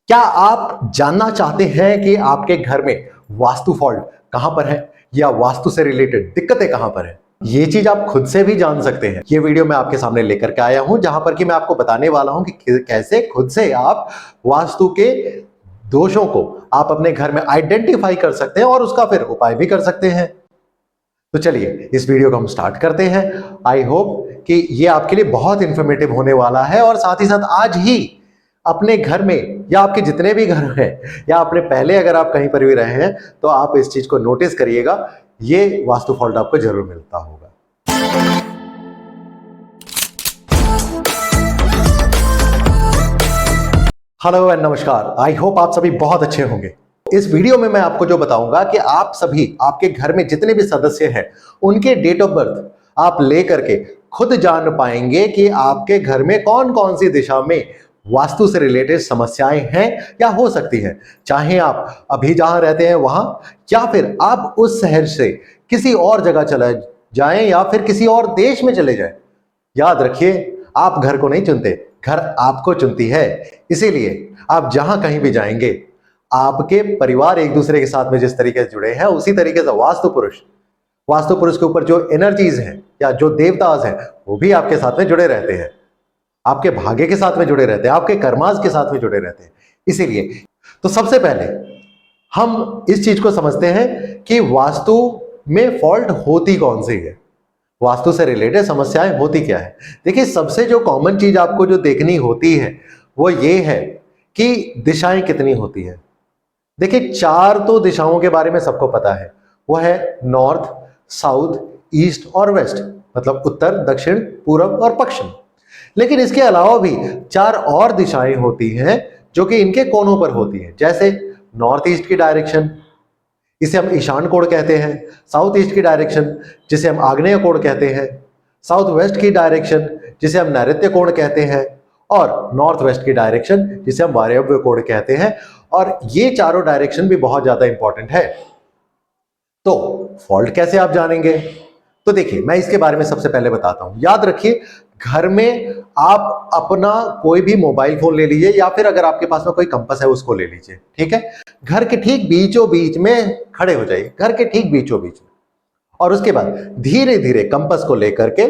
क्या आप जानना चाहते हैं कि आपके घर में वास्तु फॉल्ट कहां पर है या वास्तु से रिलेटेड दिक्कतें कहां पर है? ये चीज आप खुद से भी जान सकते हैं। ये वीडियो मैं आपके सामने लेकर के आया हूं जहां पर कि मैं आपको बताने वाला हूं कि कैसे खुद से आप वास्तु के दोषों को आप अपने घर में आइडेंटिफाई कर सकते हैं और उसका फिर उपाय भी कर सकते हैं। तो चलिए इस वीडियो को हम स्टार्ट करते हैं। आई होप कि ये आपके लिए बहुत इंफॉर्मेटिव होने वाला है और साथ ही साथ आज ही अपने घर में या आपके जितने भी घर हैं या आपने पहले अगर आप कहीं पर भी रहे हैं तो आप इस चीज को नोटिस करिएगा, ये वास्तु फॉल्ट आपको जरूर मिलता होगा। हेलो एंड नमस्कार, आई होप आप सभी बहुत अच्छे होंगे। इस वीडियो में मैं आपको जो बताऊंगा कि आप सभी आपके घर में जितने भी सदस्य हैं उनके डेट ऑफ बर्थ आप ले करके खुद जान पाएंगे कि आपके घर में कौन कौन सी दिशा में वास्तु से रिलेटेड समस्याएं हैं या हो सकती हैं। चाहे आप अभी जहां रहते हैं वहां या फिर आप उस शहर से किसी और जगह चले जाएं या फिर किसी और देश में चले जाएं, याद रखिए आप घर को नहीं चुनते, घर आपको चुनती है। इसीलिए आप जहां कहीं भी जाएंगे आपके परिवार एक दूसरे के साथ में जिस तरीके से जुड़े हैं उसी तरीके से वास्तु पुरुष के ऊपर जो एनर्जीज हैं या जो देवताज हैं वो भी आपके साथ में जुड़े रहते हैं, आपके भाग्य के साथ में जुड़े रहते हैं, आपके कर्माज के साथ में जुड़े रहते हैं। इसीलिए तो सबसे पहले हम इस चीज को समझते हैं कि वास्तु में फॉल्ट होती कौन सी है, वास्तु से रिलेटेड समस्याएं होती क्या है। देखिए सबसे जो कॉमन चीज आपको जो देखनी होती है वो ये है कि दिशाएं कितनी होती है। देखिए चार तो दिशाओं के बारे में सबको पता है, वो है नॉर्थ, साउथ, ईस्ट और वेस्ट, मतलब उत्तर, दक्षिण, पूर्व और पश्चिम। लेकिन इसके अलावा भी चार और दिशाएं होती हैं जो कि इनके कोनों पर होती हैं। जैसे नॉर्थ ईस्ट की डायरेक्शन, इसे हम ईशान कोण कहते हैं। साउथ ईस्ट की डायरेक्शन जिसे हम आग्नेय कोण कहते हैं। साउथ वेस्ट की डायरेक्शन जिसे हम नैऋत्य कोण कहते हैं और नॉर्थ वेस्ट की डायरेक्शन जिसे हम वायव्य कोण कहते हैं। और ये चारों डायरेक्शन भी बहुत ज्यादा इंपॉर्टेंट है। तो फॉल्ट कैसे आप जानेंगे? तो देखिए मैं इसके बारे में सबसे पहले बताता हूं। याद रखिए घर में आप अपना कोई भी मोबाइल फोन ले लीजिए या फिर अगर आपके पास में कोई कंपास है उसको ले लीजिए, ठीक है। घर के ठीक बीचों बीच में खड़े हो जाइए, घर के ठीक बीचों बीच में, और उसके बाद धीरे धीरे कंपास को लेकर के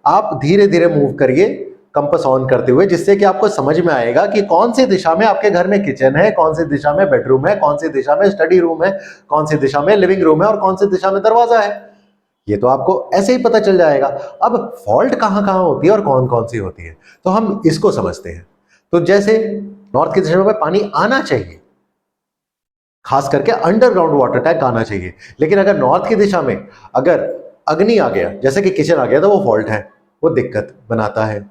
आप धीरे धीरे मूव करिए कंपास ऑन करते हुए, जिससे कि आपको समझ में आएगा कि कौन सी दिशा में आपके घर में किचन है, कौन सी दिशा में बेडरूम है, कौन सी दिशा में स्टडी रूम है, कौन सी दिशा में लिविंग रूम है और कौन सी दिशा में दरवाजा है। ये तो आपको ऐसे ही पता चल जाएगा। अब फॉल्ट कहां कहां होती है और कौन कौन सी होती है तो हम इसको समझते हैं। तो जैसे नॉर्थ की दिशा में पानी आना चाहिए, खास करके अंडरग्राउंड वाटर टैंक आना चाहिए, लेकिन अगर नॉर्थ की दिशा में अगर अग्नि आ गया जैसे कि किचन आ गया तो वो फॉल्ट है, वो दिक्कत बनाता है।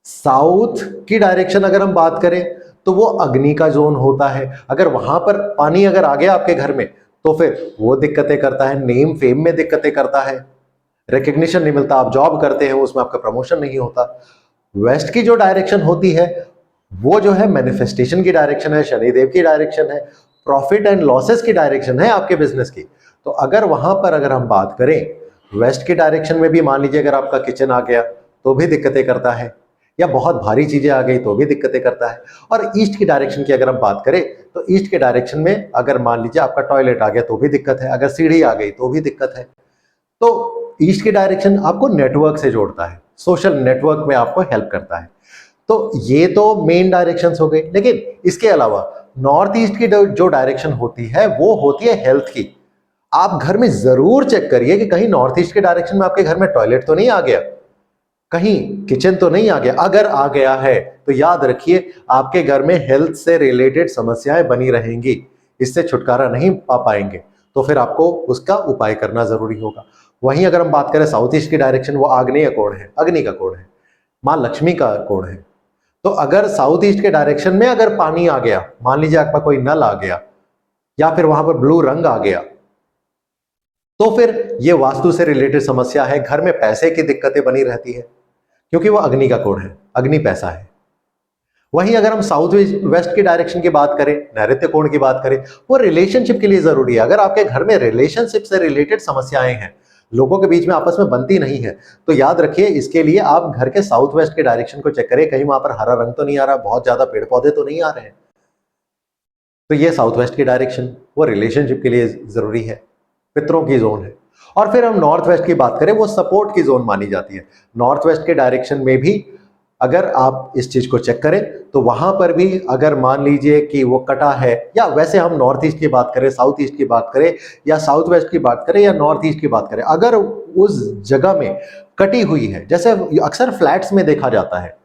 साउथ की डायरेक्शन अगर हम बात करें तो वो अग्नि का जोन होता है, अगर वहां पर पानी अगर आ गया आपके घर में तो फिर वो दिक्कतें करता है, नेम फेम में दिक्कतें करता है, रिकग्निशन नहीं मिलता, आप जॉब करते हैं उसमें आपका प्रमोशन नहीं होता। वेस्ट की जो डायरेक्शन होती है वो जो है मैनिफेस्टेशन की डायरेक्शन है, शनिदेव की डायरेक्शन है, प्रॉफिट एंड लॉसेस की डायरेक्शन है आपके बिजनेस की। तो अगर वहां पर अगर हम बात करें वेस्ट की डायरेक्शन में भी मान लीजिए अगर आपका किचन आ गया तो भी दिक्कतें करता है, या बहुत भारी चीजें आ गई तो भी दिक्कतें करता है। और ईस्ट की डायरेक्शन की अगर हम बात करें तो ईस्ट के डायरेक्शन में अगर मान लीजिए आपका टॉयलेट आ गया तो भी दिक्कत है, अगर सीढ़ी आ गई तो भी दिक्कत है। तो ईस्ट की डायरेक्शन आपको नेटवर्क से जोड़ता है, सोशल नेटवर्क में आपको हेल्प करता है। तो ये तो मेन डायरेक्शंस हो गई, लेकिन इसके अलावा नॉर्थ ईस्ट की जो डायरेक्शन होती है वो होती है हेल्थ की। आप घर में जरूर चेक करिए कि कहीं नॉर्थ ईस्ट के डायरेक्शन में आपके घर में टॉयलेट तो नहीं आ गया, कहीं किचन तो नहीं आ गया। अगर आ गया है तो याद रखिए आपके घर में हेल्थ से रिलेटेड समस्याएं बनी रहेंगी, इससे छुटकारा नहीं पा पाएंगे, तो फिर आपको उसका उपाय करना जरूरी होगा। वहीं अगर हम बात करें साउथ ईस्ट की डायरेक्शन, वो आग्नेय कोण है, अग्नि का कोण है, मां लक्ष्मी का कोण है। तो अगर साउथ ईस्ट के डायरेक्शन में अगर पानी आ गया, मान लीजिए आपका कोई नल आ गया या फिर वहां पर ब्लू रंग आ गया, तो फिर ये वास्तु से रिलेटेड समस्या है। घर में पैसे की दिक्कतें बनी रहती है क्योंकि वो अग्नि का कोण है, अग्नि पैसा है। वहीं अगर हम साउथ वेस्ट की डायरेक्शन की बात करें, नैऋत्य कोण की बात करें, वो रिलेशनशिप के लिए जरूरी है। अगर आपके घर में रिलेशनशिप से रिलेटेड समस्याएं हैं, लोगों के बीच में आपस में बनती नहीं है, तो याद रखिए इसके लिए आप घर के साउथ वेस्ट के डायरेक्शन को चेक करें, कहीं वहां पर हरा रंग तो नहीं आ रहा, बहुत ज्यादा पेड़ पौधे तो नहीं आ रहे हैं। तो ये साउथ वेस्ट की डायरेक्शन वो रिलेशनशिप के लिए जरूरी है, पितरों की जोन है। और फिर हम नॉर्थ वेस्ट की बात करें, वो सपोर्ट की जोन मानी जाती है। नॉर्थ वेस्ट के डायरेक्शन में भी अगर आप इस चीज को चेक करें तो वहां पर भी अगर मान लीजिए कि वो कटा है, या वैसे हम नॉर्थ ईस्ट की बात करें, साउथ ईस्ट की बात करें, या साउथ वेस्ट की बात करें, या नॉर्थ ईस्ट की बात करें, अगर उस जगह में कटी हुई है, जैसे अक्सर फ्लैट्स में देखा जाता है,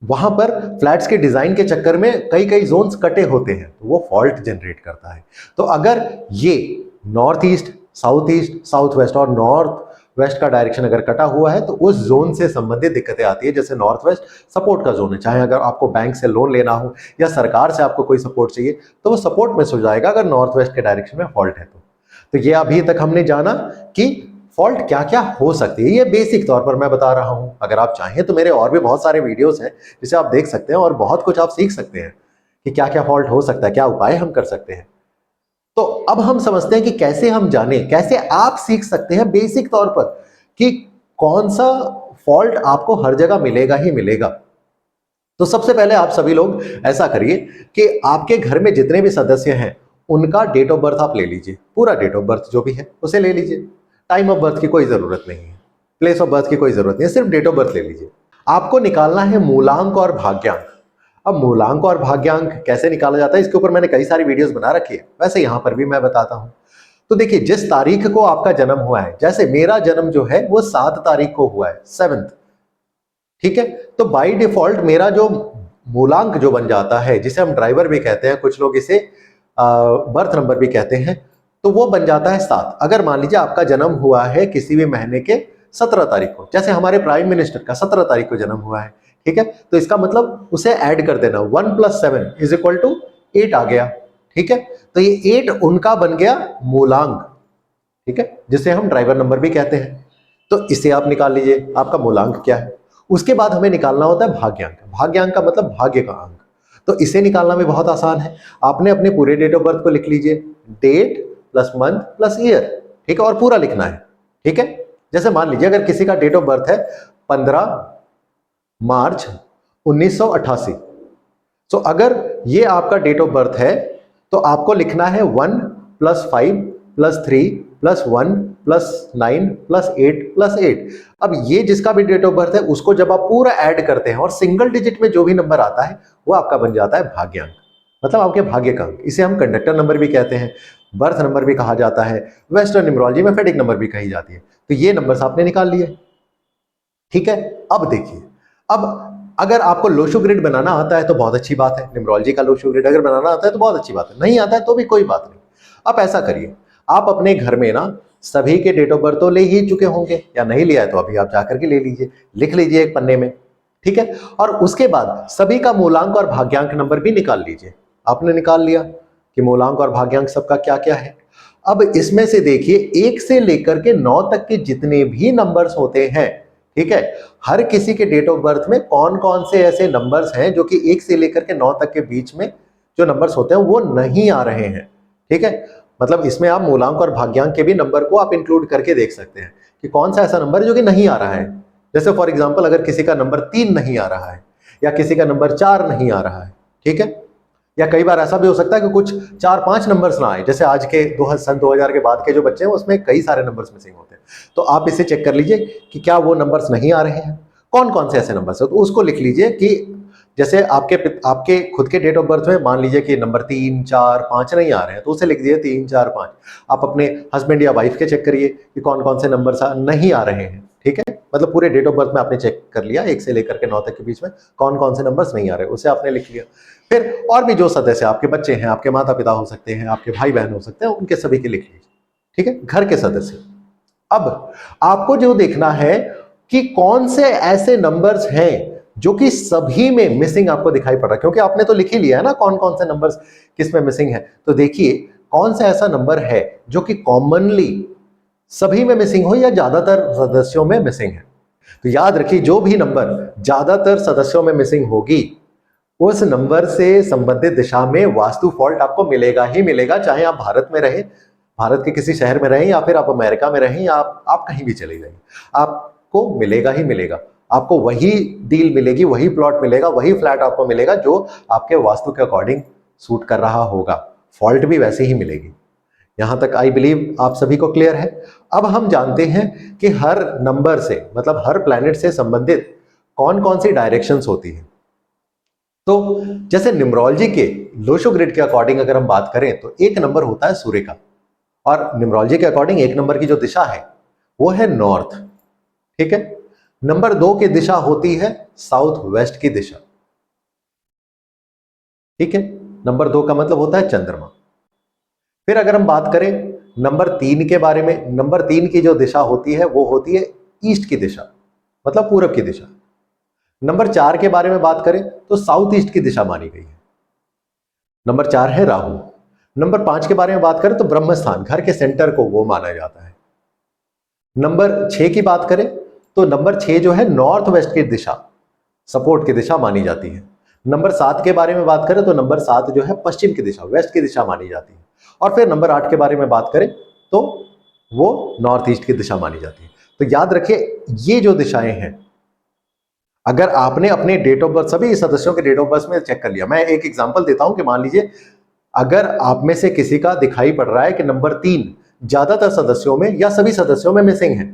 वहां पर फ्लैट्स के डिजाइन के चक्कर में कई कई जोन्स कटे होते हैं, तो वो फॉल्ट जनरेट करता है। तो अगर ये नॉर्थ ईस्ट, साउथ वेस्ट और नॉर्थ वेस्ट का डायरेक्शन अगर कटा हुआ है, तो उस जोन से संबंधित दिक्कतें आती है। जैसे नॉर्थ वेस्ट सपोर्ट का जोन है, चाहे अगर आपको बैंक से लोन लेना हो या सरकार से आपको कोई सपोर्ट चाहिए, तो वो सपोर्ट में हो जाएगा अगर नॉर्थ वेस्ट के डायरेक्शन में फॉल्ट है। तो ये अभी तक हमने जाना कि फॉल्ट क्या क्या हो सकती है, ये बेसिक तौर पर मैं बता रहा हूं। अगर आप चाहें तो मेरे और भी बहुत सारे वीडियोस हैं जिसे आप देख सकते हैं और बहुत कुछ आप सीख सकते हैं कि क्या क्या फॉल्ट हो सकता है, क्या उपाय हम कर सकते हैं। तो अब हम समझते हैं कि कैसे हम जाने, कैसे आप सीख सकते हैं बेसिक तौर पर कि कौन सा फॉल्ट आपको हर जगह मिलेगा ही मिलेगा। तो सबसे पहले आप सभी लोग ऐसा करिए कि आपके घर में जितने भी सदस्य हैं उनका डेट ऑफ बर्थ आप ले लीजिए, पूरा डेट ऑफ बर्थ जो भी है उसे ले लीजिए। टाइम ऑफ बर्थ की कोई जरूरत नहीं है, प्लेस ऑफ बर्थ की कोई जरूरत नहीं है, सिर्फ डेट ऑफ बर्थ ले लीजिए। आपको निकालना है मूलांक और भाग्यांक। अब मूलांक और भाग्यांक कैसे निकाला जाता है, इसके ऊपर मैंने कई सारी वीडियोस बना रखी है, वैसे यहां पर भी मैं बताता हूं। तो देखिए, जिस तारीख को आपका जन्म हुआ है, जैसे मेरा जन्म जो है वो 7 तारीख को हुआ है, 7th, ठीक है। तो बाय डिफॉल्ट मेरा जो मूलांक जो बन जाता है, जिसे हम ड्राइवर भी कहते हैं, कुछ लोग इसे बर्थ नंबर भी कहते हैं, तो वो बन जाता है 7। अगर मान लीजिए आपका जन्म हुआ है किसी भी महीने के 17 तारीख को, जैसे हमारे प्राइम मिनिस्टर का 17 तारीख को जन्म हुआ है, ठीक है, तो इसका मतलब उसे ऐड कर देना, 1 + 7 = 8 आ गया, ठीक है। तो ये 8 उनका बन गया मूलांक, ठीक है, जिसे हम ड्राइवर नंबर भी कहते हैं। तो इसे आप निकाल लीजिए, आपका मूलांक क्या है। उसके बाद हमें निकालना होता है भाग्यांक। भाग्यांक का मतलब भाग्य का अंक। तो इसे निकालना भी बहुत आसान है। आपने अपने पूरे डेट ऑफ बर्थ को लिख लीजिए, date plus month plus year, ठीक है, और पूरा लिखना है, ठीक है। जैसे मान लीजिए अगर किसी का डेट ऑफ बर्थ है 15 मार्च 1988, तो अगर ये आपका डेट ऑफ बर्थ है तो आपको लिखना है 1 + 5 + 3 + 1 + 9 + 8 + 8। अब ये जिसका भी डेट ऑफ बर्थ है उसको जब आप पूरा ऐड करते हैं और सिंगल डिजिट में जो भी नंबर आता है वो आपका बन जाता है भाग्यांक, मतलब आपके भाग्य का अंक। इसे हम कंडक्टर नंबर भी कहते हैं, बर्थ नंबर भी कहा जाता है, वेस्टर्न न्यूमरोलॉजी में फेडिक नंबर भी कही जाती है। तो ये नंबर्स आपने निकाल लिए, ठीक है। अब देखिए, अब अगर आपको लोशो ग्रिड बनाना आता है तो बहुत अच्छी बात है, न्यूमरोलॉजी का लोशो ग्रिड अगर बनाना आता है तो बहुत अच्छी बात है, नहीं आता है तो भी कोई बात नहीं। आप ऐसा करिए, आप अपने घर में ना सभी के डेट ऑफ बर्थ तो ले ही चुके होंगे, या नहीं लिया है तो अभी आप जाकर के ले लीजिए, लिख लीजिए एक पन्ने में, ठीक है। और उसके बाद सभी का मूलांक और भाग्यांक नंबर भी निकाल लीजिए। आपने निकाल लिया कि मूलांक और भाग्यांक सबका क्या क्या है। अब इसमें से देखिए 1 से लेकर के 9 तक के जितने भी नंबर्स होते हैं, ठीक है, हर किसी के डेट ऑफ बर्थ में कौन कौन से ऐसे नंबर्स हैं जो कि 1 से लेकर के 9 तक के बीच में जो नंबर्स होते हैं वो नहीं आ रहे हैं, ठीक है। मतलब इसमें आप मूलांक और भाग्यांक के भी नंबर को आप इंक्लूड करके देख सकते हैं कि कौन सा ऐसा नंबर है जो कि नहीं आ रहा है। जैसे फॉर एग्जांपल अगर किसी का नंबर 3 नहीं आ रहा है, या किसी का नंबर 4 नहीं आ रहा है, ठीक है, या कई बार ऐसा भी हो सकता है कि कुछ 4-5 नंबर्स ना आए, जैसे आज के सन 2000 के बाद के जो बच्चे हैं उसमें कई सारे नंबर्स मिसिंग होते हैं। तो आप इसे चेक कर लीजिए कि क्या वो नंबर्स नहीं आ रहे हैं, कौन कौन से ऐसे नंबर्स हैं, तो उसको लिख लीजिए कि जैसे आपके खुद के डेट ऑफ बर्थ में मान लीजिए कि नंबर 3, 4, 5 नहीं आ रहे हैं, तो उसे लिख दिए 3, 4, 5। आप अपने हस्बैंड या वाइफ के चेक करिए कि कौन कौन से नंबर्स नहीं आ रहे हैं, ठीक है, मतलब पूरे डेट ऑफ बर्थ में आपने चेक कर लिया 1 से लेकर के 9 तक के बीच में कौन कौन से नंबर्स नहीं आ रहे, उसे आपने लिख लिया। फिर और भी जो सदस्य, आपके बच्चे हैं, आपके माता पिता हो सकते हैं, आपके भाई बहन हो सकते हैं, उनके सभी के लिख लीजिए, ठीक है, घर के सदस्य। अब आपको जो देखना है कि कौन से ऐसे नंबर्स हैं जो कि सभी में मिसिंग आपको दिखाई पड़ रहा है, क्योंकि आपने तो लिख ही लिया है ना कौन कौन से नंबर्स किस में मिसिंग है। तो देखिए कौन सा ऐसा नंबर है जो कि कॉमनली सभी में मिसिंग हो या ज्यादातर सदस्यों में मिसिंग है। तो याद रखिए, जो भी नंबर ज्यादातर सदस्यों में मिसिंग होगी उस नंबर से संबंधित दिशा में वास्तु फॉल्ट आपको मिलेगा ही मिलेगा, चाहे आप भारत में रहें, भारत के किसी शहर में रहें, या फिर आप अमेरिका में रहें, या आप कहीं भी चले जाइए, आपको मिलेगा ही मिलेगा। आपको वही डील मिलेगी, वही प्लॉट मिलेगा, वही फ्लैट आपको मिलेगा जो आपके वास्तु के अकॉर्डिंग सूट कर रहा होगा, फॉल्ट भी वैसे ही मिलेगी। यहां तक आई बिलीव आप सभी को क्लियर है। अब हम जानते हैं कि हर नंबर से मतलब हर प्लैनेट से संबंधित कौन कौन सी डायरेक्शंस होती हैं। तो जैसे न्यूमरोलॉजी के लोशो ग्रिड के अकॉर्डिंग अगर हम बात करें तो एक नंबर होता है सूर्य का, और न्यूमरोलॉजी के अकॉर्डिंग एक नंबर की जो दिशा है वो है नॉर्थ। ठीक है। नंबर 2 की दिशा होती है साउथ वेस्ट की दिशा। ठीक है। नंबर 2 का मतलब होता है चंद्रमा। फिर अगर हम बात करें नंबर 3 के बारे में, नंबर 3 की जो दिशा होती है वो होती है ईस्ट की दिशा, मतलब पूरब की दिशा। नंबर 4 के बारे में बात करें तो साउथ ईस्ट की दिशा मानी गई है। नंबर 4 है राहु। नंबर 5 के बारे में बात करें तो ब्रह्म स्थान, घर के सेंटर को वो माना जाता है। नंबर 6 की बात करें तो नंबर 6 जो है नॉर्थ वेस्ट की दिशा, सपोर्ट की दिशा मानी जाती है। नंबर 7 के बारे में बात करें तो नंबर 7 जो है पश्चिम की दिशा, वेस्ट की दिशा मानी जाती है। और फिर नंबर 8 के बारे में बात करें तो वो नॉर्थ ईस्ट की दिशा मानी जाती है। तो याद रखिए ये जो दिशाएं हैं, अगर आपने अपने डेट ऑफ बर्थ, सभी सदस्यों के डेट ऑफ बर्थ में चेक कर लिया, मैं एक एग्जांपल देता हूं कि मान लीजिए अगर आप में से किसी का दिखाई पड़ रहा है कि नंबर 3 ज्यादातर सदस्यों में या सभी सदस्यों में मिसिंग है,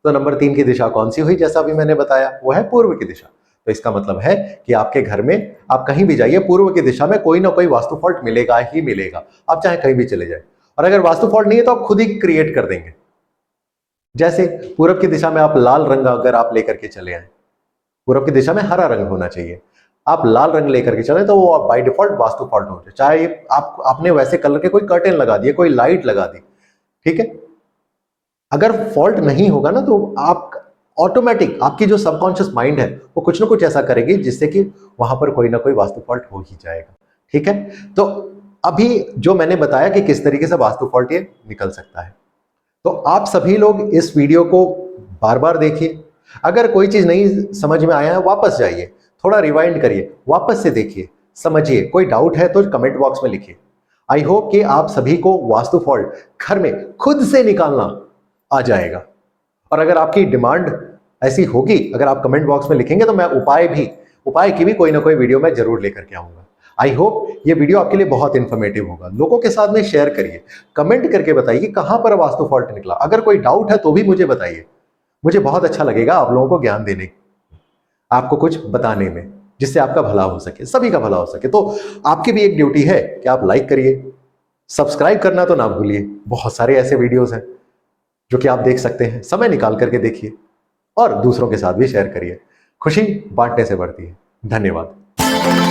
तो नंबर 3 की दिशा कौन सी हुई, जैसा अभी मैंने बताया वो है पूर्व की दिशा। तो इसका मतलब है कि आपके घर में आप कहीं भी जाइए, पूर्व की दिशा में कोई ना कोई वास्तु फॉल्ट मिलेगा ही मिलेगा, आप चाहे कहीं भी चले जाए। और अगर वास्तु फॉल्ट नहीं है तो आप खुद ही क्रिएट कर देंगे। जैसे पूर्व की दिशा में आप लाल रंग अगर आप लेकर के चले आए, पूरब की दिशा में हरा रंग होना चाहिए, आप लाल रंग लेकर के चले तो वो बाय डिफॉल्ट वास्तु फॉल्ट हो जाए। चाहे आपने वैसे कलर के कोई कर्टेन लगा दिए, कोई लाइट लगा दी, ठीक है, अगर फॉल्ट नहीं होगा ना तो आप ऑटोमेटिक, आपकी जो सबकॉन्शियस माइंड है वो कुछ ना कुछ ऐसा करेगी जिससे कि वहां पर कोई ना कोई वास्तु फॉल्ट हो ही जाएगा। ठीक है। तो अभी जो मैंने बताया कि किस तरीके से वास्तु फॉल्ट ये निकल सकता है, तो आप सभी लोग इस वीडियो को बार बार देखिए। अगर कोई चीज नहीं समझ में आया है वापस जाइए, थोड़ा रिवाइंड करिए, वापस से देखिए, समझिए। कोई डाउट है तो कमेंट बॉक्स में लिखिए। आई होप कि आप सभी को वास्तु फॉल्ट घर में खुद से निकालना आ जाएगा। और अगर आपकी डिमांड ऐसी होगी, अगर आप कमेंट बॉक्स में लिखेंगे तो मैं उपाय की भी कोई ना कोई वीडियो मैं जरूर लेकर के आऊंगा। आई होप ये वीडियो आपके लिए बहुत इंफॉर्मेटिव होगा। लोगों के साथ में शेयर करिए, कमेंट करके बताइए कहां पर वास्तु फॉल्ट निकला। अगर कोई डाउट है तो भी मुझे बताइए, मुझे बहुत अच्छा लगेगा आप लोगों को ज्ञान देने, आपको कुछ बताने में, जिससे आपका भला हो सके, सभी का भला हो सके। तो आपकी भी एक ड्यूटी है कि आप लाइक करिए, सब्सक्राइब करना तो ना भूलिए। बहुत सारे ऐसे वीडियोस हैं जो कि आप देख सकते हैं, समय निकाल करके देखिए और दूसरों के साथ भी शेयर करिए। खुशी बांटने से बढ़ती है। धन्यवाद।